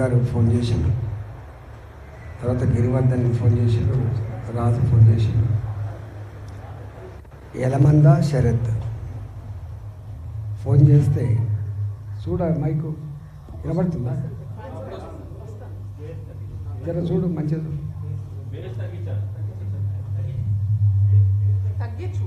గారు ఫోన్ చేసిండు, తర్వాత గిరివర్ధన్ ఫోన్ చేసిండు, రాజు ఫోన్ చేసిండు, ఎలమంద శరత్ ఫోన్ చేస్తే చూడ మైకు వినబడుతుందా జర చూడు మంచిది తగ్గించు.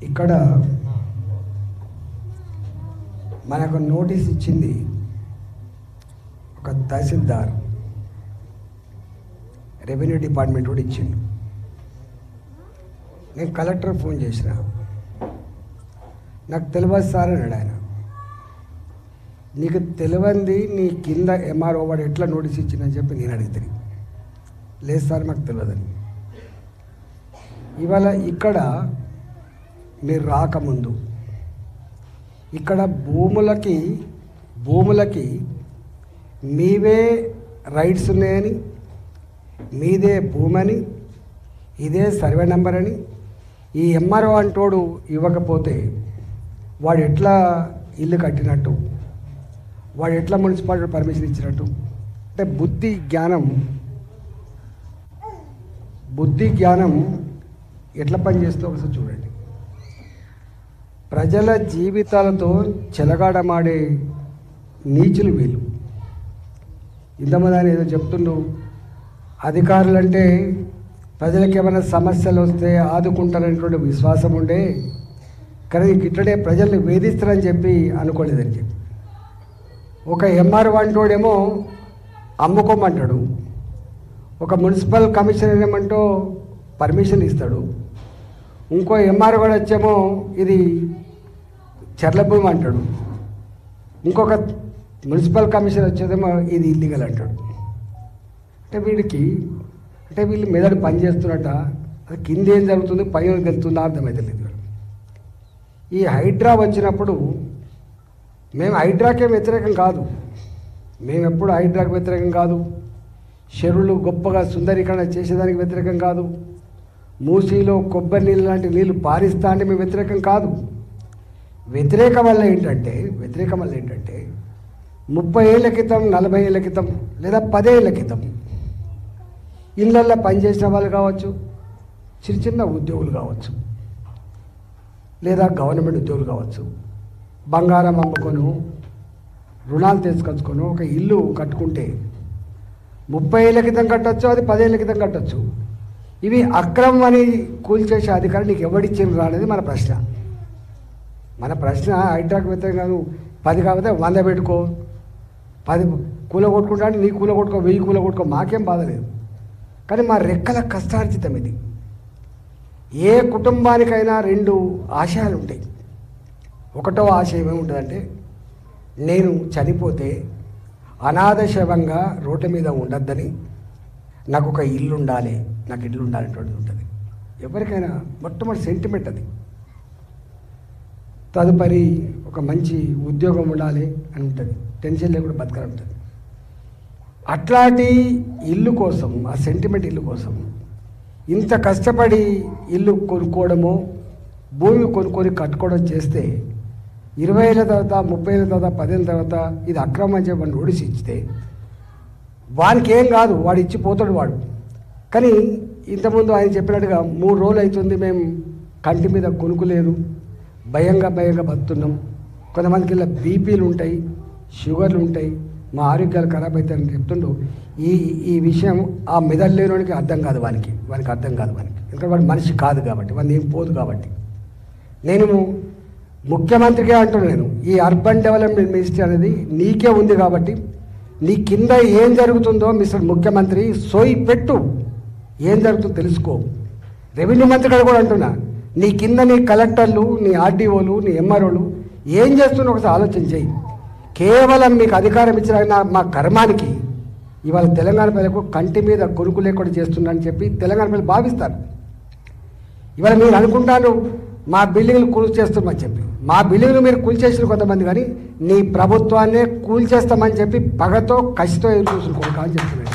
ఇక్కడ మనకు నోటీస్ ఇచ్చింది ఒక తహసీల్దార్, రెవెన్యూ డిపార్ట్మెంట్ కూడా ఇచ్చిండు. నేను కలెక్టర్ ఫోన్ చేసిన, నాకు తెలియదు సార్ అన్నాడు ఆయన. నీకు తెలియంది నీ కింద ఎంఆర్ఓ వాడు ఎట్లా నోటీస్ ఇచ్చిందని చెప్పి నేను అడిగితే, లేదు సార్ మాకు తెలియదని. ఇవాళ ఇక్కడ మీరు రాకముందు ఇక్కడ భూములకి మీవే రైట్స్ ఉన్నాయని, మీదే భూమని, ఇదే సర్వే నెంబర్ అని ఈ ఎంఆర్ఓ అంటోడు ఇవ్వకపోతే వాడు ఎట్లా ఇల్లు కట్టినట్టు, వాడు ఎట్లా మున్సిపాలిటీ పర్మిషన్ ఇచ్చినట్టు? అంటే బుద్ధి జ్ఞానం ఎట్లా పనిచేస్తుందో ఒకసారి చూడండి. ప్రజల జీవితాలతో చెలగాడమాడే నీచులు వీళ్ళు. ఇంతమంది ఆయన ఏదో చెప్తుండు, అధికారులంటే ప్రజలకు ఏమైనా సమస్యలు వస్తే ఆదుకుంటారనేటువంటి విశ్వాసం ఉండే, కానీ ఇట్లనే ప్రజల్ని వేధిస్తారని చెప్పి అనుకోలేదని చెప్పి. ఒక ఎంఆర్ వంటోడేమో అమ్ముకోమంటాడు, ఒక మున్సిపల్ కమిషనర్ ఏమంటో పర్మిషన్ ఇస్తాడు, ఇంకో ఎంఆర్ కూడా వచ్చేమో ఇది చెర్ల భూమి అంటాడు, ఇంకొక మున్సిపల్ కమిషనర్ వచ్చేదేమో ఇది ఇల్లీగల్ అంటాడు. అంటే వీళ్ళు మెదడు పని చేస్తున్నట్ట, అది కింద ఏం జరుగుతుంది పైన తెలుస్తుందో అర్థమైతే లేదు. ఈ హైడ్రా వచ్చినప్పుడు మేము హైడ్రాకే వ్యతిరేకం కాదు, మేము ఎప్పుడు హైడ్రాకి వ్యతిరేకం కాదు, చెరువులు గొప్పగా సుందరీకరణ చేసేదానికి వ్యతిరేకం కాదు, మూసీలో కొబ్బరి నీళ్ళు లాంటి నీళ్ళు పారిస్తా అంటే మేము వ్యతిరేకం కాదు. వ్యతిరేకం వల్ల ఏంటంటే 30 ఏళ్ళ క్రితం, 40 ఏళ్ళ క్రితం లేదా 10 ఏళ్ళ క్రితం ఇళ్ళల్లో పనిచేసిన వాళ్ళు కావచ్చు, చిన్న ఉద్యోగులు కావచ్చు, లేదా గవర్నమెంట్ ఉద్యోగులు కావచ్చు, బంగారం అమ్ముకొని రుణాలు తీసుకొచ్చుకొని ఒక ఇల్లు కట్టుకుంటే 30 ఏళ్ళ క్రితం కట్టచ్చు, అది 10 ఏళ్ళ క్రితం కట్టచ్చు. ఇవి అక్రమం అని కూల్చేసే అధికారం నీకు ఎవడిచ్చిండ్రు అనేది మన ప్రశ్న. హైడ్రాకి వ్యతిరేకంగా 10 కాకపోతే 100 పెట్టుకో, 10 కూల కొట్టుకుంటా అంటే నీ కూల కొట్టుకో, 1000 కూల కొట్టుకో, మాకేం బాధ లేదు. కానీ మా రెక్కల కష్టార్జితం ఇది. ఏ కుటుంబానికైనా 2 ఆశయాలు ఉంటాయి. ఒకటో ఆశయం ఏముంటుందంటే, నేను చనిపోతే అనాథ శవంగా రోడ్ల మీద ఉండద్దని, నాకు ఒక ఇల్లు ఉండాలి, నాకు ఇల్లు ఉండాలనేటువంటిది ఉంటుంది. ఎవరికైనా మొట్టమొదటి సెంటిమెంట్ అది. తదుపరి ఒక మంచి ఉద్యోగం ఉండాలి అని ఉంటుంది, టెన్షన్ లేకుండా బతకాలి ఉంటుంది. అట్లాంటి ఇల్లు కోసం, ఆ సెంటిమెంట్ ఇల్లు కోసం ఇంత కష్టపడి ఇల్లు కొనుక్కోవడమో భూమి కొనుక్కొని కట్టుకోవడం చేస్తే 20 ఏళ్ళ తర్వాత, 30 ఏళ్ళ తర్వాత, 10 ఏళ్ళ తర్వాత ఇది అక్రమం అని చెప్పి నోటీస్ ఇచ్చితే వానికి ఏం కాదు, వాడు ఇచ్చిపోతాడు వాడు. కానీ ఇంతకుముందు ఆయన చెప్పినట్టుగా 3 రోజులు అవుతుంది మేము కంటి మీద కొనుక్కులేదు, భయంగా బతుకుతున్నాం, కొంతమందికి ఇలా బీపీలు ఉంటాయి, షుగర్లు ఉంటాయి, మా ఆరోగ్యాలు ఖరాబ్ అవుతాయని చెప్తుండు. ఈ విషయం ఆ మెదడు లేనివాడికి అర్థం కాదు, వానికి అర్థం కాదు. ఎందుకంటే వాడు మనిషి కాదు కాబట్టి, వాడిని ఏం పోదు కాబట్టి. నేను ముఖ్యమంత్రికే అంటున్నాను, ఈ అర్బన్ డెవలప్మెంట్ మినిస్ట్రీ అనేది నీకే ఉంది కాబట్టి నీ కింద ఏం జరుగుతుందో మిస్టర్ ముఖ్యమంత్రి సోయి పెట్టు, ఏం జరుగుతుందో తెలుసుకో. రెవెన్యూ మంత్రి గారు కూడా అంటున్నా, నీ కింద నీ కలెక్టర్లు, నీ ఆర్డీఓలు, నీ ఎంఆర్ఓలు ఏం చేస్తున్నా ఒకసారి ఆలోచన చేయి. కేవలం మీకు అధికారం ఇచ్చిన మా కర్మానికి ఇవాళ తెలంగాణ ప్రజలకు కంటి మీద కొనుక్కు లేకుండా చేస్తున్నా అని చెప్పి తెలంగాణ ప్రజలు భావిస్తారు. ఇవాళ మీరు అనుకుంటాను మా బిల్డింగ్లు కూల్చేస్తామని చెప్పి, మా బిల్డింగ్లు మీరు కూల్చేసిన కొంతమంది, కానీ నీ ప్రభుత్వాన్నే కూల్చేస్తామని చెప్పి పగతో కసితో ఎదురు చూసుకుంటా అని చెప్తున్నాడు.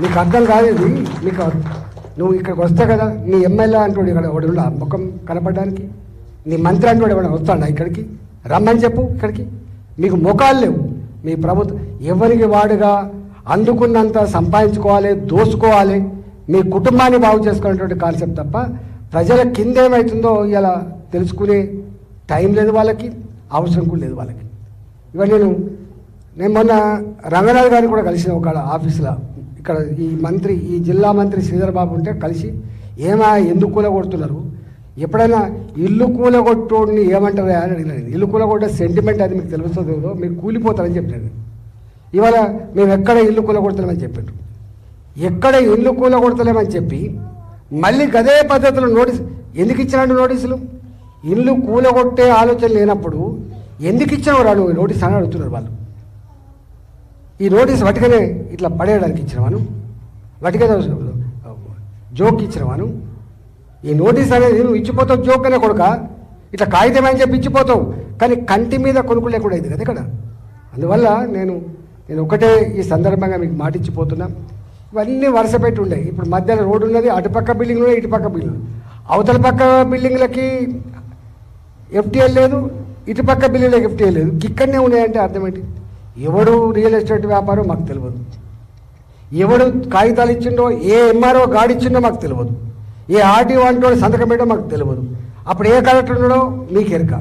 నీకు అర్థం కాదు ఇది. నీకు నువ్వు ఇక్కడికి వస్తే కదా, నీ ఎమ్మెల్యే అంటాడు ఇక్కడ ఒకటి ఉండ ముఖం కనపడడానికి, నీ మంత్రి అంటాడు ఎవరైనా వస్తాడా ఇక్కడికి, రమ్మని చెప్పు ఇక్కడికి. మీకు ముఖాలు లేవు. మీ ప్రభుత్వం ఎవరికి వాడుగా అందుకున్నంత సంపాదించుకోవాలి, దోసుకోవాలి, మీ కుటుంబాన్ని బాగు చేసుకునేటువంటి కాన్సెప్ట్ తప్ప ప్రజల కింద ఏమవుతుందో ఇలా తెలుసుకునే టైం లేదు వాళ్ళకి, అవసరం కూడా లేదు వాళ్ళకి. ఇవాళ నేను మొన్న రంగనాథ్ గారిని కూడా కలిసిన ఒక ఆఫీసులో, ఇక్కడ ఈ జిల్లా మంత్రి శ్రీధర్ బాబు ఉంటే కలిసి, ఏమా ఎందుకు కూలగొడుతున్నారు, ఎప్పుడైనా ఇల్లు కూలగొట్టోడిని ఏమంటారా అని అడిగినాను. ఇల్లు కూలగొట్టే సెంటిమెంట్ అది మీకు తెలుస్తుందో, మీరు కూలిపోతారని చెప్పాను. ఇవాళ మేము ఎక్కడ ఇల్లు కూలగొడతలేమని చెప్పారు. ఎక్కడ ఇల్లు కూలగొడతలేమని చెప్పి మళ్ళీ గదే పద్ధతిలో నోటీసు ఎందుకు ఇచ్చినట్టు నోటీసులు, ఇల్లు కూలగొట్టే ఆలోచన లేనప్పుడు ఎందుకు ఇచ్చినావు రా నువ్వు నోటీస్ అని అడుగుతున్నారు వాళ్ళు. ఈ నోటీస్ వాటికనే ఇట్లా పడేయడానికి ఇచ్చినవాను, వాటికే జోక్ ఇచ్చినవాను. ఈ నోటీస్ అనేది నువ్వు ఇచ్చిపోతావు జోక్ అనే కొడుక, ఇట్లా కాగితం అని చెప్పి ఇచ్చిపోతావు, కానీ కంటి మీద కొనుక్కు లేకుండా అయింది కదా ఇక్కడ. అందువల్ల నేను ఒకటే ఈ సందర్భంగా మీకు మాటిచ్చిపోతున్నా, ఇవన్నీ వరుస పెట్టి ఉండే. ఇప్పుడు మధ్యలో రోడ్డు ఉన్నది, అటుపక్క బిల్డింగ్లు ఇటుపక్క బిల్డింగ్లు, అవతల పక్క బిల్డింగ్లకి ఎఫ్టీఎల్ లేదు, ఇటుపక్క బిల్డింగ్లకి ఎఫ్టీఎల్ లేదు, ఇక్కడనే ఉన్నాయంటే అర్థం ఏంటి? ఎవడు రియల్ ఎస్టేట్ వ్యాపారం మాకు తెలియదు, ఎవడు కాగితాలు ఇచ్చిండో, ఏ ఎంఆర్ఓ గాడి ఇచ్చిండో మాకు తెలియదు, ఏ ఆర్టీఓ అంటో సంతకం పెట్టో మాకు తెలియదు. అప్పుడు ఏ కలెక్టర్ ఉన్నాడో మీకు ఎరక,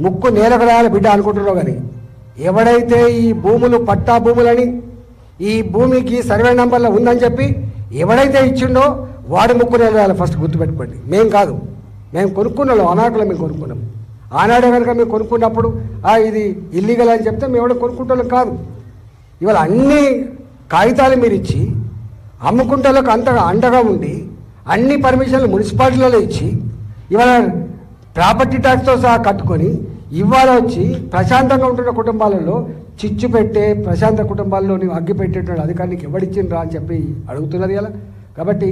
ముక్కు నేలకు రాయాలి బిడ్డ అనుకుంటున్నావు. కానీ ఎవడైతే ఈ భూములు పట్టా భూములని, ఈ భూమికి సర్వే నెంబర్లో ఉందని చెప్పి ఎవడైతే ఇచ్చిండో వాడి ముక్కు నేల ఫస్ట్ గుర్తుపెట్టుకోండి. మేం కాదు, మేము కొనుక్కున్నాం, అమాయకులు మేము కొనుక్కున్నాం. ఆనాడే కనుక మేము కొనుక్కున్నప్పుడు ఇది ఇల్లీగల్ అని చెప్తే మేము ఎవడో కొనుక్కుంటాం కాదు. ఇవాళ అన్ని కాగితాలు మీరు ఇచ్చి అమ్ముకుంటాలకు అంతగా అండగా ఉండి అన్ని పర్మిషన్లు మున్సిపాలిటీలలో ఇచ్చి ఇవాళ ప్రాపర్టీ ట్యాక్స్తో సహా కట్టుకొని ఇవాళ వచ్చి ప్రశాంతంగా ఉంటున్న కుటుంబాలలో చిచ్చు పెట్టే, ప్రశాంత కుటుంబాల్లో నీవు అగ్గి పెట్టేటువంటి అధికారానికి ఎవడిచ్చిండ్రా అని చెప్పి అడుగుతున్నది ఇలా. కాబట్టి